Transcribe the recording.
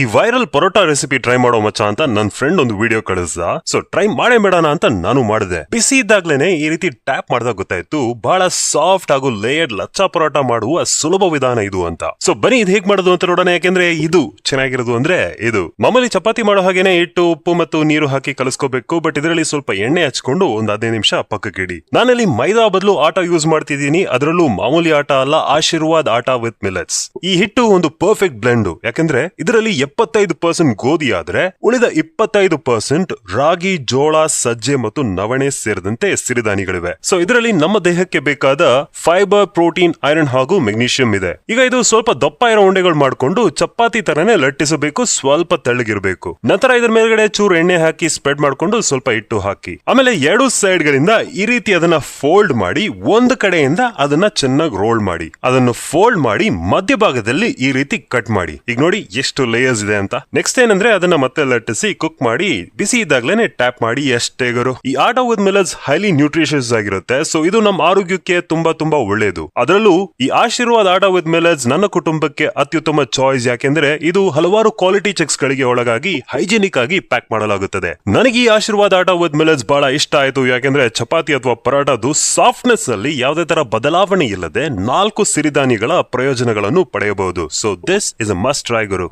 ಈ viral paratha recipe try ಮಾಡೋ ಮಚ್ಚ ಅಂತ ನನ್ನ ಫ್ರೆಂಡ್ ಒಂದು ವಿಡಿಯೋ ಕಳಿಸ್ದ. ಸೊ ಟ್ರೈ ಮಾಡೇ ಬೇಡಣ ಅಂತ ನಾನು ಮಾಡಿದೆ. ಬಿಸಿ ಇದ್ದಾಗ್ಲೇನೆ ಈ ರೀತಿ ಟ್ಯಾಪ್ ಮಾಡಿದಾಗ ಗೊತ್ತಾಯ್ತು ಬಹಳ ಸಾಫ್ಟ್ ಹಾಗೂ ಲೇಯರ್ಡ್ ಲಚ್ಚಾ ಪರೋಟಾ ಮಾಡುವ ಸುಲಭ ವಿಧಾನ ಇದು ಅಂತ. ಸೊ ಬನ್ನಿ ಇದು ಹೇಗ್ ಮಾಡೋದು ಅಂತ ನೋಡೋಣ. ಯಾಕೆಂದ್ರೆ ಇದು ಚೆನ್ನಾಗಿರೋದು ಅಂದ್ರೆ ಇದು ಮಾಮೂಲಿ ಚಪಾತಿ ಮಾಡೋ ಹಾಗೇನೆ ಹಿಟ್ಟು ಉಪ್ಪು ಮತ್ತು ನೀರು ಹಾಕಿ ಕಲಿಸ್ಕೋಬೇಕು. ಬಟ್ ಇದರಲ್ಲಿ ಸ್ವಲ್ಪ ಎಣ್ಣೆ ಹಚ್ಕೊಂಡು ಒಂದ್ 15 ನಿಮಿಷ ಪಕ್ಕಕ್ಕಿಡಿ. ನಾನಲ್ಲಿ ಮೈದಾ ಬದಲು ಆಟ ಯೂಸ್ ಮಾಡ್ತಿದ್ದೀನಿ. ಅದರಲ್ಲೂ ಮಾಮೂಲಿ ಆಟ ಅಲ್ಲ, ಆಶೀರ್ವಾದ್ ಆಟ ವಿತ್ ಮಿಲೆಟ್ಸ್. ಈ ಹಿಟ್ಟು ಒಂದು ಪರ್ಫೆಕ್ಟ್ ಬ್ಲೆಂಡ್. ಯಾಕಂದ್ರೆ ಇದರಲ್ಲಿ 75% ಗೋಧಿ ಆದ್ರೆ ಉಳಿದ 25% ರಾಗಿ, ಜೋಳ, ಸಜ್ಜೆ ಮತ್ತು ನವಣೆ ಸೇರಿದಂತೆ ಸಿರಿಧಾನಿಗಳಿವೆ. ಸೊ ಇದರಲ್ಲಿ ನಮ್ಮ ದೇಹಕ್ಕೆ ಬೇಕಾದ ಫೈಬರ್, ಪ್ರೋಟೀನ್, ಐರನ್ ಹಾಗೂ ಮೆಗ್ನೀಷಿಯಂ ಇದೆ. ಈಗ ಇದು ಸ್ವಲ್ಪ ದಪ್ಪ ಇರೋ ಉಂಡೆಗಳು ಮಾಡ್ಕೊಂಡು ಚಪಾತಿ ತರನೇ ಲಟ್ಟಿಸಬೇಕು, ಸ್ವಲ್ಪ ತೆಳ್ಳಗಿರಬೇಕು. ನಂತರ ಇದ್ರ ಮೇಲ್ಗಡೆ ಚೂರು ಎಣ್ಣೆ ಹಾಕಿ ಸ್ಪ್ರೆಡ್ ಮಾಡ್ಕೊಂಡು ಸ್ವಲ್ಪ ಹಿಟ್ಟು ಹಾಕಿ, ಆಮೇಲೆ ಎರಡು ಸೈಡ್ ಗಳಿಂದ ಈ ರೀತಿ ಅದನ್ನ ಫೋಲ್ಡ್ ಮಾಡಿ ಒಂದು ಕಡೆಯಿಂದ ಅದನ್ನ ಚೆನ್ನಾಗಿ ರೋಲ್ ಮಾಡಿ, ಅದನ್ನು ಫೋಲ್ಡ್ ಮಾಡಿ ಮಧ್ಯಭಾಗದಲ್ಲಿ ಈ ರೀತಿ ಕಟ್ ಮಾಡಿ. ಈಗ ನೋಡಿ ಎಷ್ಟು ಲೇಯರ್ಸ್ ಇದೆ ಅಂತ. ನೆಕ್ಸ್ಟ್ ಏನಂದ್ರೆ ಅದನ್ನ ಮತ್ತೆ ಲಟ್ಟಿಸಿ ಕುಕ್ ಮಾಡಿ ಬಿಸಿ ಇದ್ದಾಗ್ಲೇನೆ ಟ್ಯಾಪ್ ಮಾಡಿ. ಅಷ್ಟೇ ಗುರು. ಈ ಆಟ ವಿತ್ ಮಿಲೆಟ್ಸ್ ಹೈಲಿ ನ್ಯೂಟ್ರಿಷಿಯಸ್ ಆಗಿರುತ್ತೆ. ಸೊ ಇದು ನಮ್ಮ ಆರೋಗ್ಯಕ್ಕೆ ತುಂಬಾ ಒಳ್ಳೆಯದು. ಅದರಲ್ಲೂ ಈ ಆಶೀರ್ವಾದ್ ಆಟ ವಿತ್ ಮಿಲೆಟ್ಸ್ ನನ್ನ ಕುಟುಂಬಕ್ಕೆ ಅತ್ಯುತ್ತಮ ಚಾಯ್ಸ್. ಯಾಕೆಂದ್ರೆ ಇದು ಹಲವಾರು ಕ್ವಾಲಿಟಿ ಚೆಕ್ಸ್ ಗಳಿಗೆ ಒಳಗಾಗಿ ಹೈಜಿನಿಕ್ ಆಗಿ ಪ್ಯಾಕ್ ಮಾಡಲಾಗುತ್ತದೆ. ನನಗೆ ಈ ಆಶೀರ್ವಾದ್ ಆಟ ವಿತ್ ಮಿಲೆಟ್ಸ್ ಬಹಳ ಇಷ್ಟ ಆಯ್ತು. ಯಾಕೆಂದ್ರೆ ಚಪಾತಿ ಅಥವಾ ಪರಾಟದು ಸಾಫ್ಟ್ನೆಸ್ ಅಲ್ಲಿ ಯಾವುದೇ ತರ ಬದಲಾವಣೆ ಇಲ್ಲದೆ 4 ಸಿರಿಧಾನ್ಯಗಳ ಪ್ರಯೋಜನಗಳನ್ನು ಪಡೆಯಬಹುದು. So this is a must try Guru.